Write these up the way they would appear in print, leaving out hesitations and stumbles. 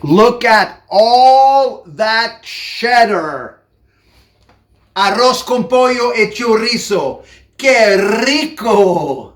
Look at all that cheddar. Arroz con pollo e chorizo. ¡Qué rico!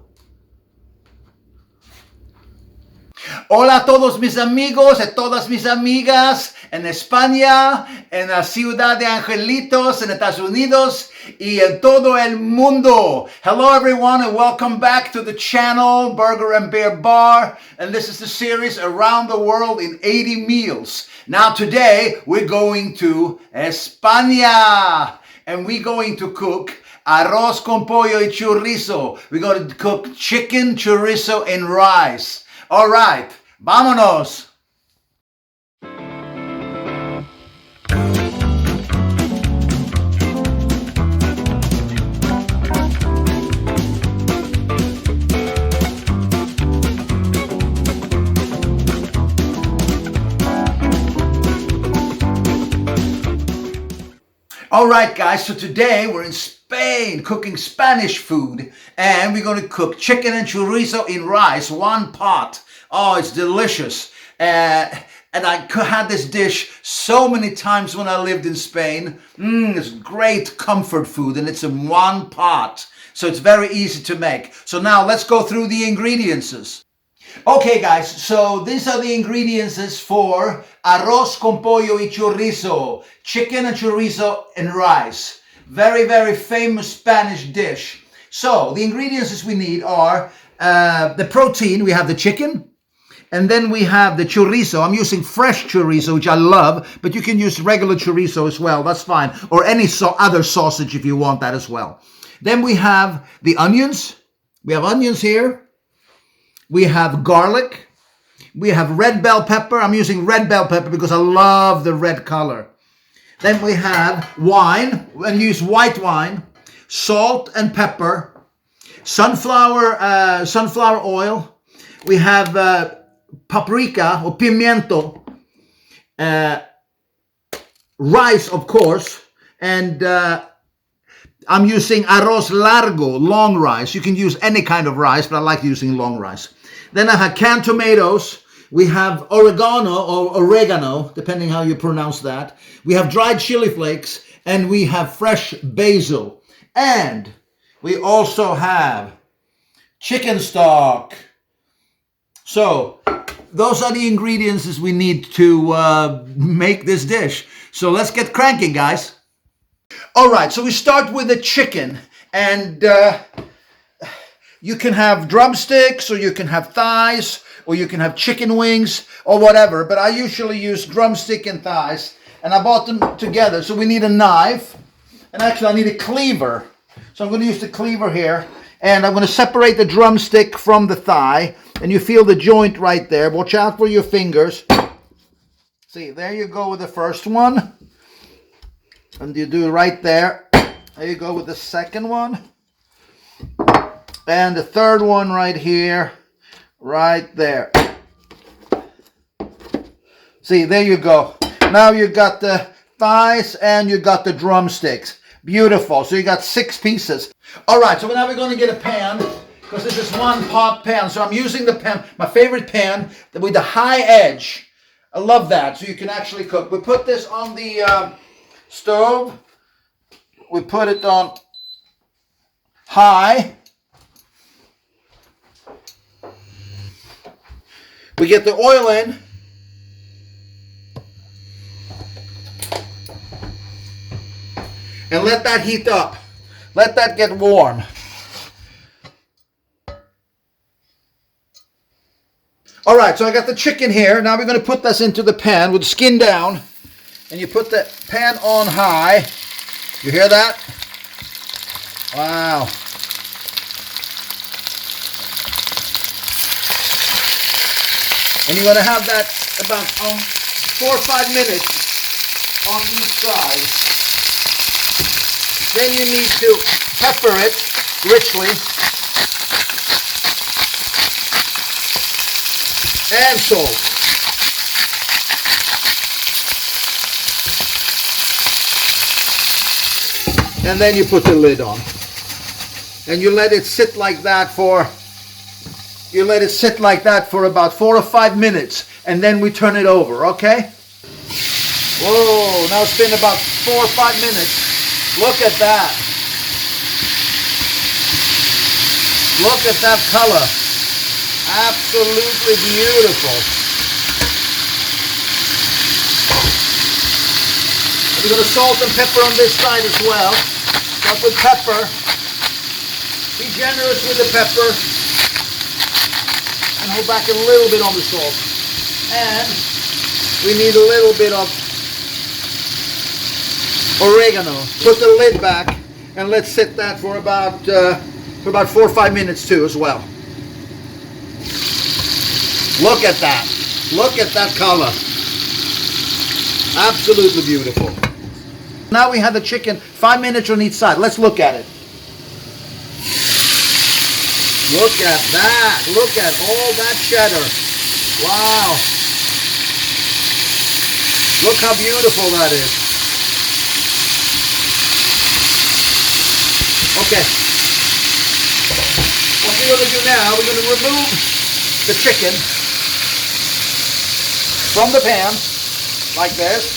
Hola a todos mis amigos y todas mis amigas en España, en la ciudad de Angelitos, en Estados Unidos y en todo el mundo. Hello everyone and welcome back to the channel Burger and Beer Bar, and this is the series Around the World in 80 Meals. Now today we're going to España and we're going to cook arroz con pollo y chorizo. We're going to cook chicken, chorizo and rice. All right, vámonos. All right, guys, so today we're in Spain cooking Spanish food, and we're going to cook chicken and chorizo in rice, one pot. Oh, it's delicious. And I had this dish so many times when I lived in Spain. It's great comfort food, and it's in one pot. So it's very easy to make. So now let's go through the ingredients. Okay, guys, so these are the ingredients for arroz con pollo y chorizo, chicken and chorizo and rice. Very, very famous Spanish dish. So the ingredients we need are the protein. We have the chicken, and then we have the chorizo. I'm using fresh chorizo, which I love, but you can use regular chorizo as well. That's fine. Or any other sausage if you want that as well. Then we have the onions. We have onions here. We have garlic. We have red bell pepper. I'm using red bell pepper because I love the red color. Then we have wine, and use white wine, salt and pepper, sunflower oil. We have paprika or pimiento, rice, of course, and I'm using arroz largo, long rice. You can use any kind of rice, but I like using long rice. Then I have canned tomatoes. We have oregano, depending how you pronounce that. We have dried chili flakes, and we have fresh basil. And we also have chicken stock. So those are the ingredients we need to make this dish. So let's get cranking, guys. All right, so we start with the chicken, and you can have drumsticks, or you can have thighs, or you can have chicken wings, or whatever. But I usually use drumstick and thighs, and I bought them together. So we need a knife, and actually I need a cleaver. So I'm going to use the cleaver here, and I'm going to separate the drumstick from the thigh, and you feel the joint right there. Watch out for your fingers. See, there you go with the first one. And you do it right there. There you go with the second one. And the third one right here. Right there. See, there you go. Now you got the thighs and you got the drumsticks. Beautiful. So you got 6 pieces. All right, so now we're going to get a pan, because this is one pot pan. So I'm using the pan, my favorite pan, with the high edge. I love that. So you can actually cook. We put this on the stove. We put it on high. We get the oil in. And let that heat up. Let that get warm. All right, so I got the chicken here. Now we're going to put this into the pan with the skin down. And you put the pan on high. You hear that? Wow. And you're going to have that about 4 or 5 minutes on each side. Then you need to pepper it richly. And salt. And then you put the lid on. And you let it sit like that for You let it sit like that for about 4 or 5 minutes, and then we turn it over, okay? Whoa, now it's been about 4 or 5 minutes. Look at that. Look at that color. Absolutely beautiful. We're going to salt and pepper on this side as well. Start with pepper. Be generous with the pepper. And hold back a little bit on the salt. And we need a little bit of oregano. Put the lid back and let's sit that for about 4 or 5 minutes too as well. Look at that. Look at that color. Absolutely beautiful. Now we have the chicken 5 minutes on each side. Let's look at it. Look at that. Look at all that cheddar. Wow. Look how beautiful that is. Okay. What we're going to do now, we're going to remove the chicken from the pan, like this.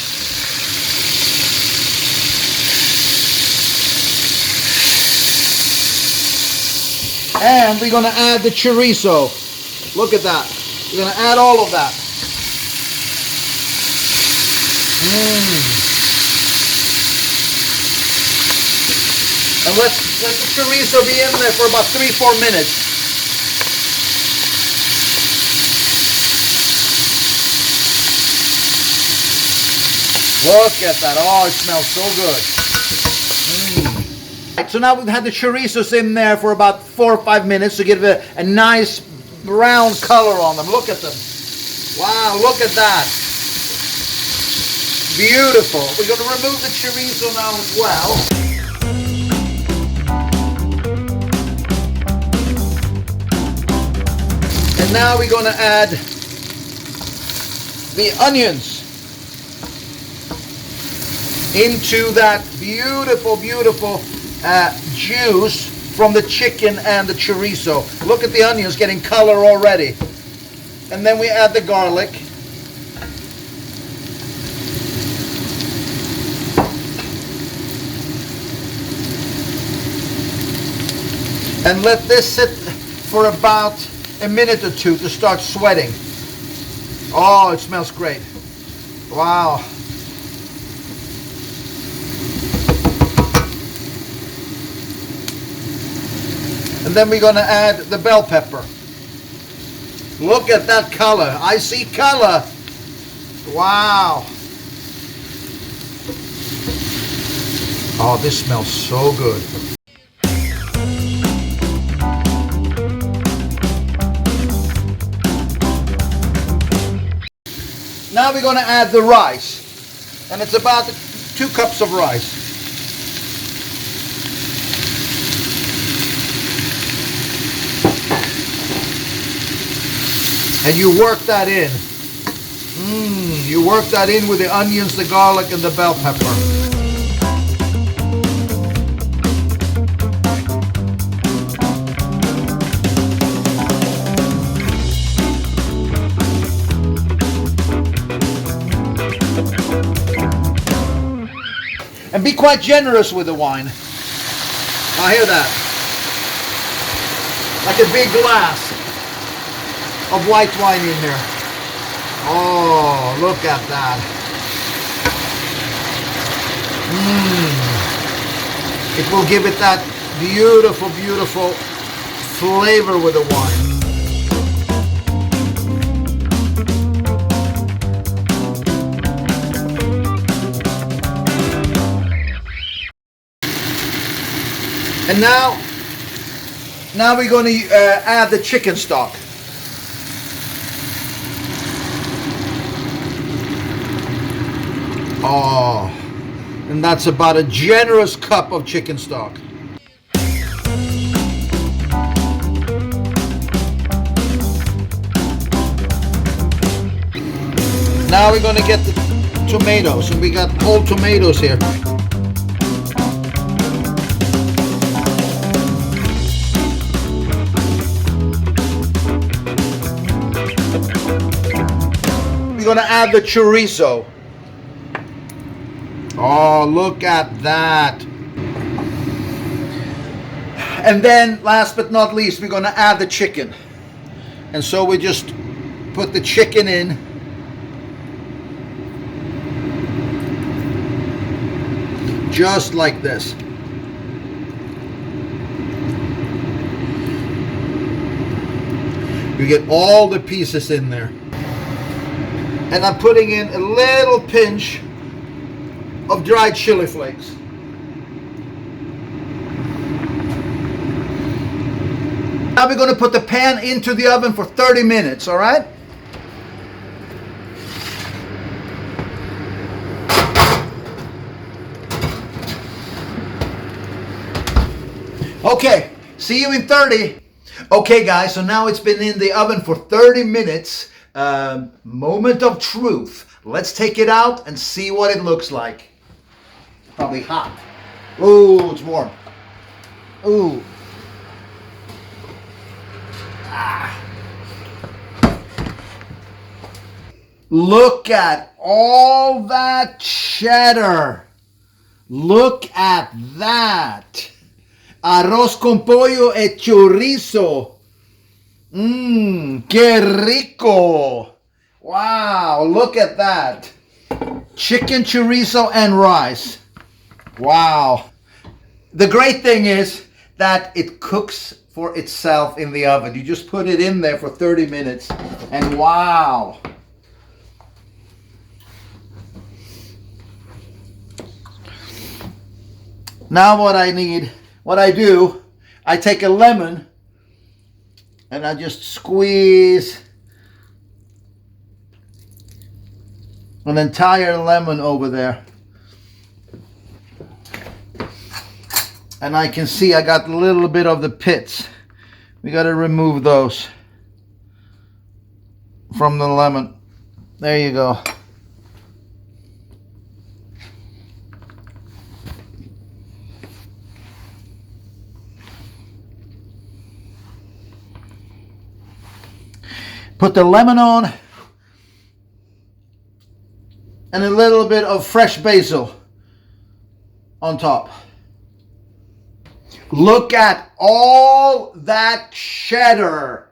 And we're going to add the chorizo. Look at that. We're going to add all of that. And let the chorizo be in there for about 3-4 minutes. Look at that. Oh, it smells so good. So now we've had the chorizos in there for about 4 or 5 minutes to give it a nice brown color on them. Look at them. Wow, look at that. Beautiful. We're going to remove the chorizo now as well. And now we're going to add the onions into that beautiful, beautiful juice from the chicken and the chorizo. Look at the onions getting color already. And then we add the garlic. And let this sit for about a minute or two to start sweating. Oh, it smells great. Wow. And then we're going to add the bell pepper. Look at that color. I see color. Wow. Oh, this smells so good. Now we're going to add the rice. And it's about 2 cups of rice. And you work that in. You work that in with the onions, the garlic, and the bell pepper. And be quite generous with the wine. I hear that. Like a big glass of white wine in here. Oh, look at that. It will give it that beautiful, beautiful flavor with the wine. And now we're going to add the chicken stock. Oh, and that's about a generous cup of chicken stock. Now we're going to get the tomatoes, and we got whole tomatoes here. gonna add the chorizo. Oh, look at that. And then, last but not least, we're gonna add the chicken. And so we just put the chicken in. Just like this. You get all the pieces in there. And I'm putting in a little pinch of dried chili flakes. Now we're going to put the pan into the oven for 30 minutes, all right? Okay, see you in 30. Okay, guys, so now it's been in the oven for 30 minutes. Moment of truth. Let's take it out and see what it looks like. Probably hot. Ooh, it's warm. Ooh. Look at all that cheddar. Look at that. Arroz con pollo e chorizo. Qué rico. Wow, look at that. Chicken, chorizo, and rice. Wow. The great thing is that it cooks for itself in the oven. You just put it in there for 30 minutes and wow. Now what I do, I take a lemon and I just squeeze an entire lemon over there. And I can see I got a little bit of the pits. We got to remove those from the lemon. There you go. Put the lemon on and a little bit of fresh basil on top. Look at all that cheddar.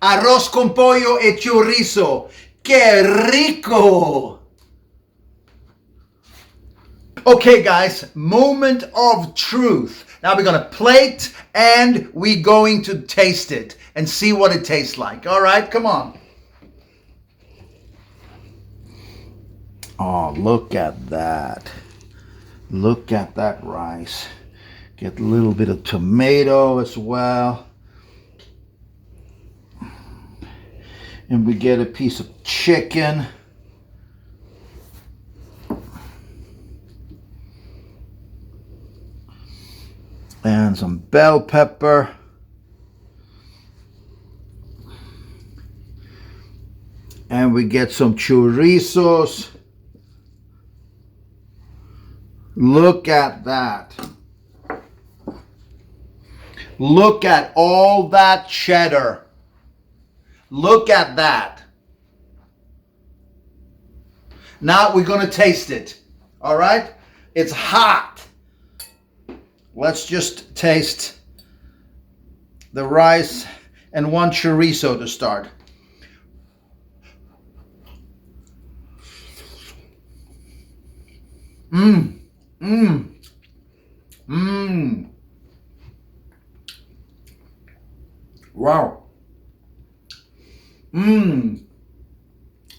Arroz con pollo e chorizo. Qué rico. Okay, guys, moment of truth. Now we're going to plate and we're going to taste it and see what it tastes like. All right, come on. Oh, look at that. Look at that rice. Get a little bit of tomato as well. And we get a piece of chicken. And some bell pepper. And we get some chorizos. Look at that. Look at all that cheddar. Look at that. Now we're going to taste it. All right? It's hot. Let's just taste the rice and one chorizo to start. Wow.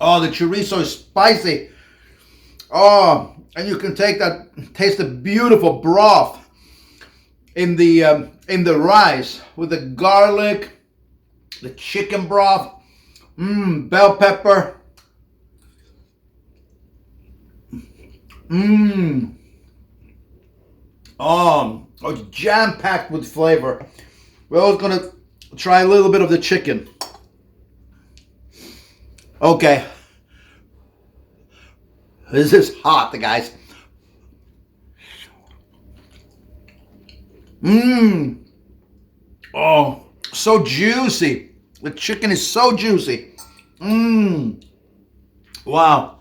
Oh, the chorizo is spicy. Oh, and you can taste the beautiful broth in the rice with the garlic, the chicken broth, bell pepper. Oh, it's jam-packed with flavor. We're also gonna try a little bit of the chicken. Okay. This is hot, guys. Oh, so juicy. The chicken is so juicy. Wow.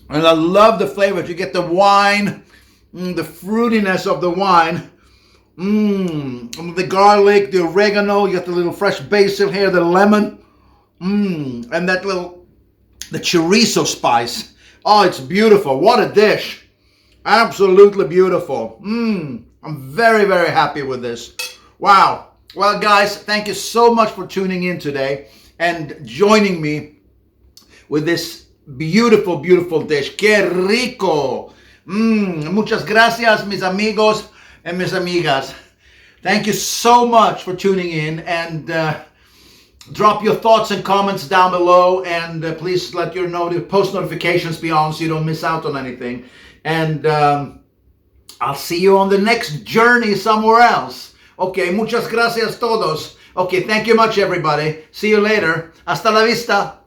And I love the flavors. You get the wine, the fruitiness of the wine. The garlic, the oregano, you got the little fresh basil here, the lemon, and that little, the chorizo spice. Oh, it's beautiful. What a dish. Absolutely beautiful. I'm very, very happy with this. Wow. Well, guys, thank you so much for tuning in today and joining me with this beautiful, beautiful dish. Que rico. Muchas gracias, mis amigos and mis amigas. Thank you so much for tuning in, and drop your thoughts and comments down below, and please let your post notifications be on so you don't miss out on anything. And I'll see you on the next journey somewhere else. Okay, muchas gracias todos. Okay, thank you much, everybody. See you later. Hasta la vista.